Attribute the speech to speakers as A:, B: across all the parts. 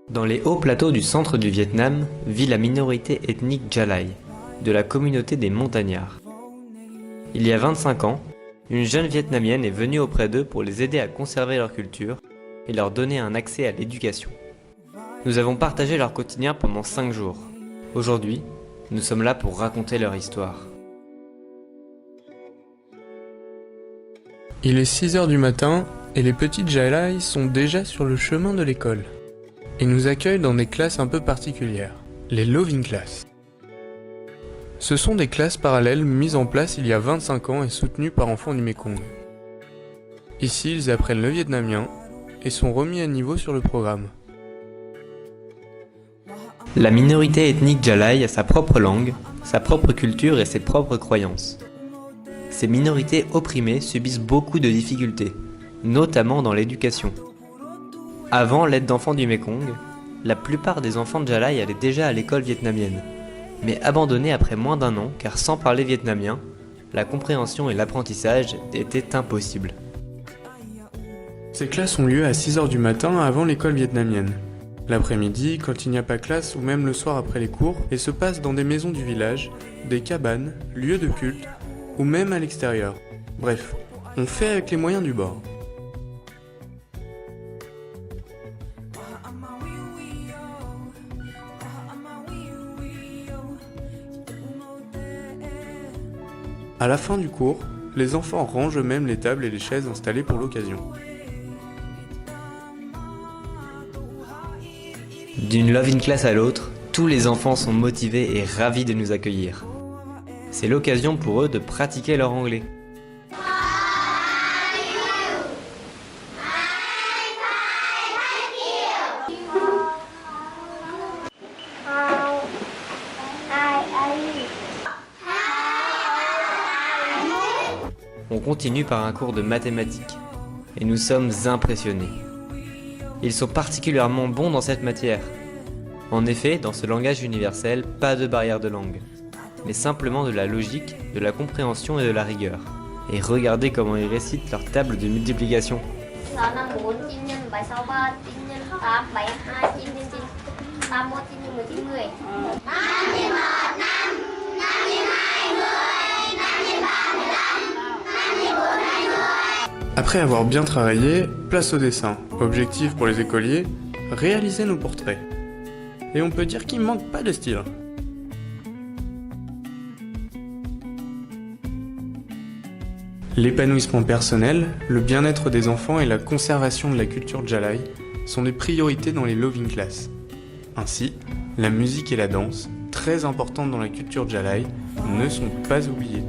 A: Dans les hauts plateaux du centre du Vietnam vit la minorité ethnique Djalai, de la communauté des montagnards. Il y a 25 ans, une jeune Vietnamienne est venue auprès d'eux pour les aider à conserver leur culture et leur donner un accès à l'éducation. Nous avons partagé leur quotidien pendant 5 jours. Aujourd'hui, nous sommes là pour raconter leur histoire.
B: Il est 6 heures du matin et les petites Djalai sont déjà sur le chemin de l'école. Ils nous accueillent dans des classes un peu particulières, les Loving Classes. Ce sont des classes parallèles mises en place il y a 25 ans et soutenues par enfants du Mekong. Ici, ils apprennent le vietnamien et sont remis à niveau sur le programme.
A: La minorité ethnique Djalai a sa propre langue, sa propre culture et ses propres croyances. Ces minorités opprimées subissent beaucoup de difficultés, notamment dans l'éducation. Avant l'aide d'enfants du Mekong, la plupart des enfants de Djalai allaient déjà à l'école vietnamienne, mais abandonnés après moins d'1 an car sans parler vietnamien, la compréhension et l'apprentissage étaient impossibles.
B: Ces classes ont lieu à 6 heures du matin avant l'école vietnamienne. L'après-midi, quand il n'y a pas classe ou même le soir après les cours, elles se passent dans des maisons du village, des cabanes, lieux de culte ou même à l'extérieur. Bref, on fait avec les moyens du bord. À la fin du cours, les enfants rangent eux-mêmes les tables et les chaises installées pour l'occasion.
A: D'une loving class à l'autre, tous les enfants sont motivés et ravis de nous accueillir. C'est l'occasion pour eux de pratiquer leur anglais. On continue par un cours de mathématiques et nous sommes impressionnés. Ils sont particulièrement bons dans cette matière. En effet, dans ce langage universel, pas de barrière de langue, mais simplement de la logique, de la compréhension et de la rigueur. Et regardez comment ils récitent leur table de multiplication.
B: Après avoir bien travaillé, place au dessin. Objectif pour les écoliers, réaliser nos portraits. Et on peut dire qu'il manque pas de style. L'épanouissement personnel, le bien-être des enfants et la conservation de la culture Djalai sont des priorités dans les Loving Classes. Ainsi, la musique et la danse, très importantes dans la culture Djalai, ne sont pas oubliées.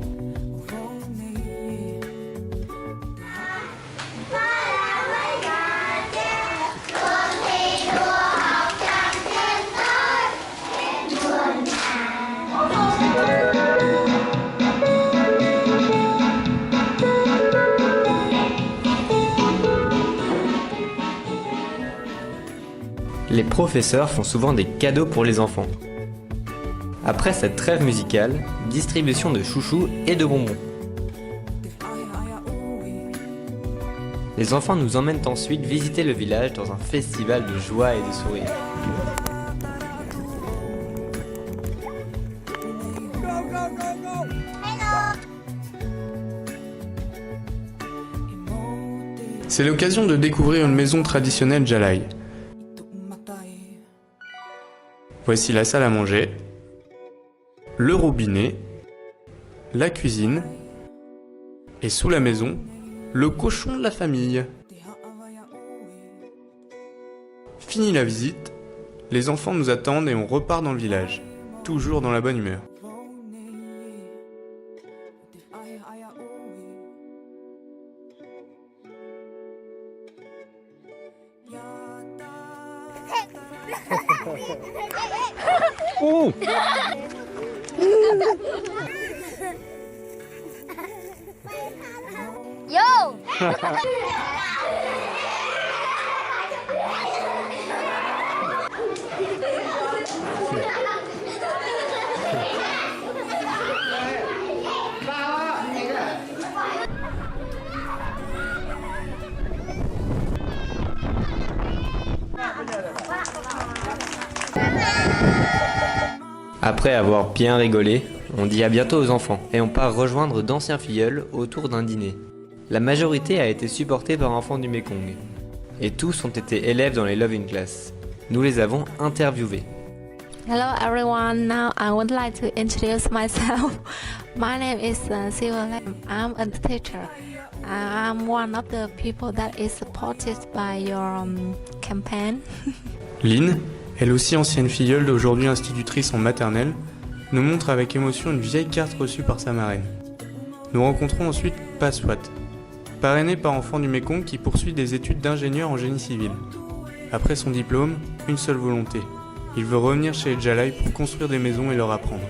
A: Les professeurs font souvent des cadeaux pour les enfants. Après cette trêve musicale, distribution de chouchous et de bonbons. Les enfants nous emmènent ensuite visiter le village dans un festival de joie et de sourires.
B: C'est l'occasion de découvrir une maison traditionnelle Djalai. Voici la salle à manger, le robinet, la cuisine et sous la maison, le cochon de la famille. Fini la visite, les enfants nous attendent et on repart dans le village, toujours dans la bonne humeur.
A: Oh!
C: Yo!
A: Après avoir bien rigolé, on dit à bientôt aux enfants et on part rejoindre d'anciens filleuls autour d'un dîner. La majorité a été supportée par enfants du Mekong. Et tous ont été élèves dans les Loving Class. Nous les avons interviewés.
C: Hello everyone, now I would like to introduce myself. My name is Silver Lam. I'm a teacher. I'm one of the people that is supported by your campaign.
B: Lynn, elle aussi ancienne filleule d'aujourd'hui institutrice en maternelle, nous montre avec émotion une vieille carte reçue par sa marraine. Nous rencontrons ensuite Paswat, parrainé par enfant du Mekong qui poursuit des études d'ingénieur en génie civil. Après son diplôme, une seule volonté. Il veut revenir chez les Djalai pour construire des maisons et leur apprendre.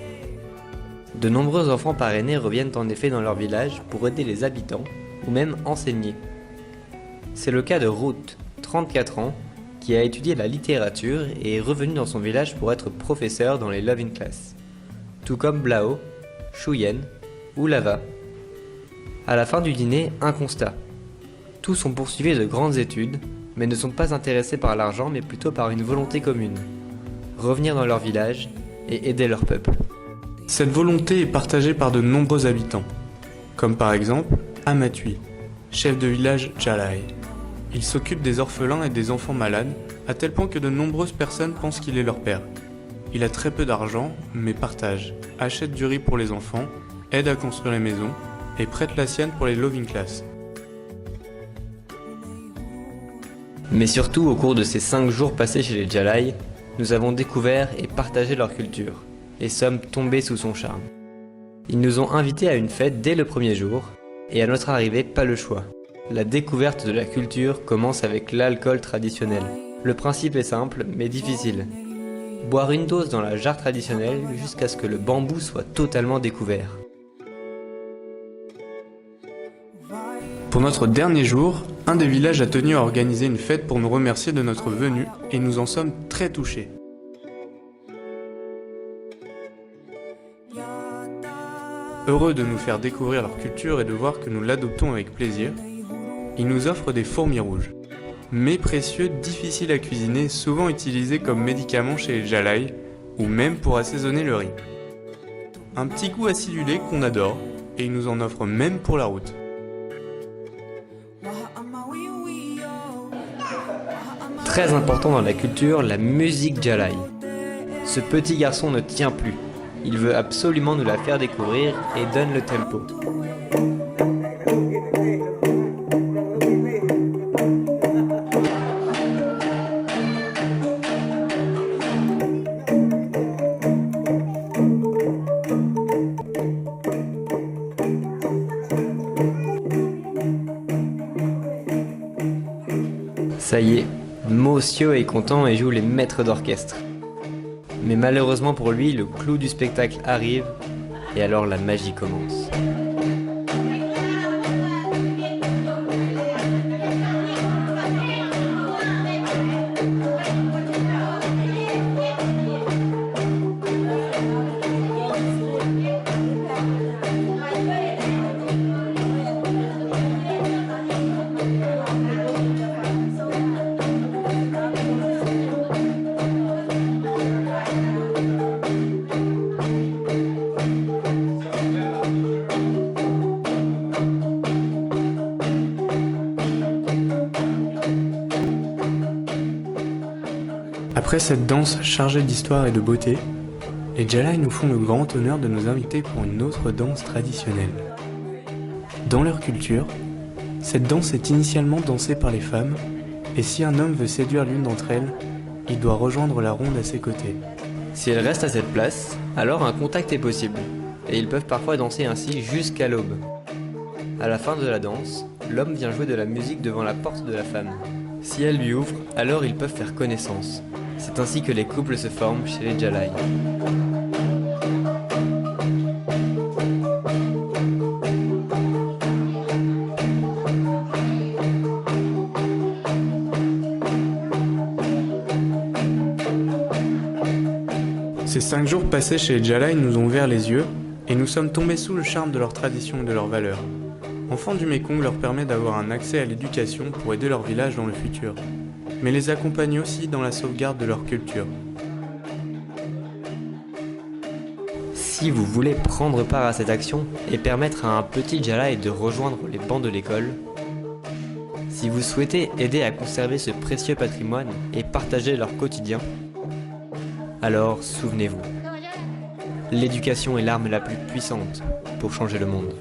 A: De nombreux enfants parrainés reviennent en effet dans leur village pour aider les habitants ou même enseigner. C'est le cas de Ruth, 34 ans, qui a étudié la littérature et est revenu dans son village pour être professeur dans les Loving Class. Tout comme Blao, Shuyen ou Lava. À la fin du dîner, un constat. Tous ont poursuivi de grandes études, mais ne sont pas intéressés par l'argent mais plutôt par une volonté commune. Revenir dans leur village et aider leur peuple.
B: Cette volonté est partagée par de nombreux habitants, comme par exemple Amatui, chef de village Djalai. Il s'occupe des orphelins et des enfants malades, à tel point que de nombreuses personnes pensent qu'il est leur père. Il a très peu d'argent, mais partage, achète du riz pour les enfants, aide à construire les maisons et prête la sienne pour les Loving Class.
A: Mais surtout, au cours de ces 5 jours passés chez les Djalai, nous avons découvert et partagé leur culture, et sommes tombés sous son charme. Ils nous ont invités à une fête dès le premier jour, et à notre arrivée, pas le choix. La découverte de la culture commence avec l'alcool traditionnel. Le principe est simple, mais difficile. Boire une dose dans la jarre traditionnelle jusqu'à ce que le bambou soit totalement découvert.
B: Pour notre dernier jour, un des villages a tenu à organiser une fête pour nous remercier de notre venue et nous en sommes très touchés. Heureux de nous faire découvrir leur culture et de voir que nous l'adoptons avec plaisir, ils nous offrent des fourmis rouges. Mets précieux, difficiles à cuisiner, souvent utilisés comme médicament chez les Djalai ou même pour assaisonner le riz. Un petit goût acidulé qu'on adore et ils nous en offrent même pour la route.
A: Très important dans la culture, la musique Djalai. Ce petit garçon ne tient plus. Il veut absolument nous la faire découvrir et donne le tempo. Ça y est, Monsieur est content et joue les maîtres d'orchestre. Mais malheureusement pour lui, le clou du spectacle arrive et alors la magie commence.
B: Après cette danse chargée d'histoire et de beauté, les Djalai nous font le grand honneur de nous inviter pour une autre danse traditionnelle. Dans leur culture, cette danse est initialement dansée par les femmes, et si un homme veut séduire l'une d'entre elles, il doit rejoindre la ronde à ses côtés.
A: Si elle reste à cette place, alors un contact est possible, et ils peuvent parfois danser ainsi jusqu'à l'aube. À la fin de la danse, l'homme vient jouer de la musique devant la porte de la femme. Si elle lui ouvre, alors ils peuvent faire connaissance. C'est ainsi que les couples se forment chez les Djalai.
B: Ces 5 jours passés chez les Djalai nous ont ouvert les yeux et nous sommes tombés sous le charme de leur tradition et de leurs valeurs. Enfants du Mekong leur permet d'avoir un accès à l'éducation pour aider leur village dans le futur, mais les accompagne aussi dans la sauvegarde de leur culture.
A: Si vous voulez prendre part à cette action et permettre à un petit Jalai de rejoindre les bancs de l'école, si vous souhaitez aider à conserver ce précieux patrimoine et partager leur quotidien, alors souvenez-vous, l'éducation est l'arme la plus puissante pour changer le monde.